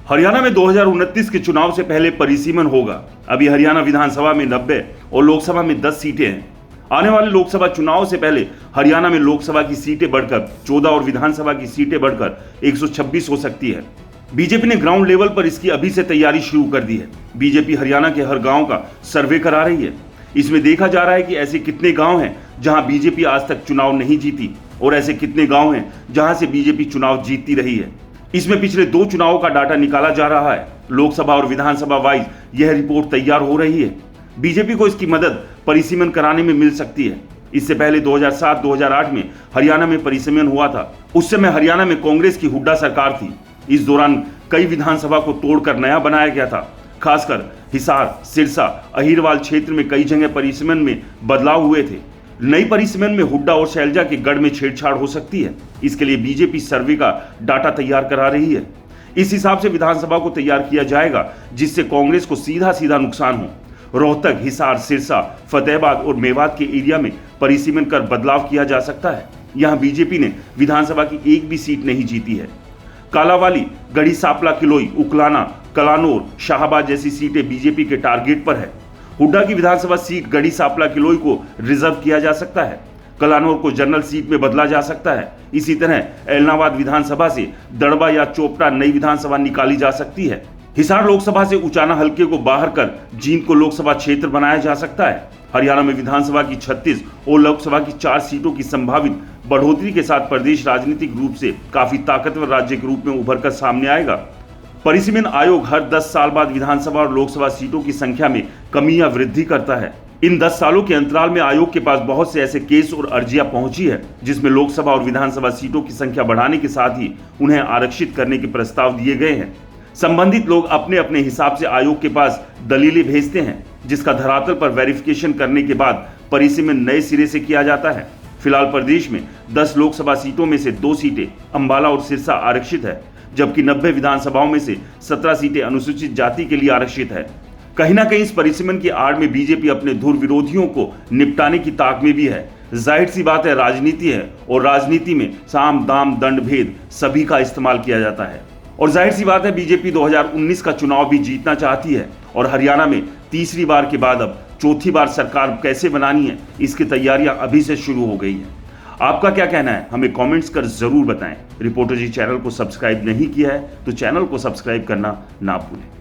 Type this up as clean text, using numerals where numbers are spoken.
हरियाणा में 2029 के चुनाव से पहले परिसीमन होगा। अभी हरियाणा विधानसभा में 90 और लोकसभा में 10 सीटें हैं। आने वाले लोकसभा चुनाव से पहले हरियाणा में लोकसभा की सीटें बढ़कर 14 और विधानसभा की सीटें बढ़कर 126 हो सकती है। बीजेपी ने ग्राउंड लेवल पर इसकी अभी से तैयारी शुरू कर दी है। बीजेपी हरियाणा के हर गांव का सर्वे करा रही है। इसमें देखा जा रहा है कि ऐसे कितने गांव हैं जहां बीजेपी आज तक चुनाव नहीं जीती और ऐसे कितने गांव हैं जहां से बीजेपी चुनाव जीतती रही है। इसमें पिछले 2 चुनावों का डाटा निकाला जा रहा है। लोकसभा और विधानसभा वाइज यह रिपोर्ट तैयार हो रही है। बीजेपी को इसकी मदद परिसीमन कराने में मिल सकती है। इससे पहले 2007-2008 में हरियाणा में परिसीमन हुआ था। उस समय हरियाणा में कांग्रेस की हुड्डा सरकार थी। इस दौरान कई विधानसभा को तोड़कर नया बनाया गया था। खासकर हिसार, सिरसा, अहिरवाल क्षेत्र में कई जगह परिसीमन में बदलाव हुए थे। नई परिसीमन में हुड्डा और शैलजा के गढ़ में छेड़छाड़ हो सकती है। इसके लिए बीजेपी सर्वे का डाटा तैयार करा रही है। इस हिसाब से विधानसभा को तैयार किया जाएगा जिससे कांग्रेस को सीधा सीधा नुकसान हो। रोहतक, हिसार, सिरसा, फतेहाबाद और मेवात के एरिया में परिसीमन कर बदलाव किया जा सकता है। यहां बीजेपी ने विधानसभा की एक भी सीट नहीं जीती है। कालावाली, गढ़ी सांपला किलोई, उकलाना, कलानौर, शाहबाद जैसी सीटें बीजेपी के टारगेट पर है। हुड्डा की विधानसभा सीट गढ़ी सांपला किलोई को रिजर्व किया जा सकता है। कलानौर को जनरल सीट में बदला जा सकता है। इसी तरह एलनाबाद विधानसभा से दड़बा या चोपड़ा नई विधानसभा निकाली जा सकती है। हिसार लोकसभा से उचाना हल्के को बाहर कर जींद को लोकसभा क्षेत्र बनाया जा सकता है। हरियाणा में विधानसभा की 36 और लोकसभा की 4 सीटों की संभावित बढ़ोतरी के साथ प्रदेश राजनीतिक रूप से काफी ताकतवर राज्य के रूप में उभर कर सामने आएगा। परिसीमन आयोग हर 10 साल बाद विधानसभा और लोकसभा सीटों की संख्या में कमी या वृद्धि करता है। इन 10 सालों के अंतराल में आयोग के पास बहुत से ऐसे केस और अर्जियां पहुंची है जिसमें लोकसभा और विधानसभा सीटों की संख्या बढ़ाने के साथ ही उन्हें आरक्षित करने के प्रस्ताव दिए गए हैं। संबंधित लोग अपने अपने हिसाब से आयोग के पास दलीलें भेजते हैं जिसका धरातल पर वेरिफिकेशन करने के बाद परिसीमन नए सिरे से किया जाता है। फिलहाल प्रदेश में 10 लोकसभा सीटों में से 2 सीटें अंबाला और सिरसा आरक्षित है, जबकि 90 विधानसभाओं में से 17 सीटें अनुसूचित जाति के लिए आरक्षित है। कहीं ना कहीं इस परिसीमन की आड़ में बीजेपी अपने धुर विरोधियों को निपटाने की ताक में भी है। जाहिर सी बात है, राजनीति है और राजनीति में साम दाम दंड भेद सभी का इस्तेमाल किया जाता है। और जाहिर सी बात है, बीजेपी 2019 का चुनाव भी जीतना चाहती है और हरियाणा में तीसरी बार के बाद अब चौथी बार सरकार कैसे बनानी है, इसकी तैयारियां अभी से शुरू हो गई है। आपका क्या कहना है, हमें कमेंट्स कर जरूर बताएं। रिपोर्टर जी चैनल को सब्सक्राइब नहीं किया है तो चैनल को सब्सक्राइब करना ना भूलें।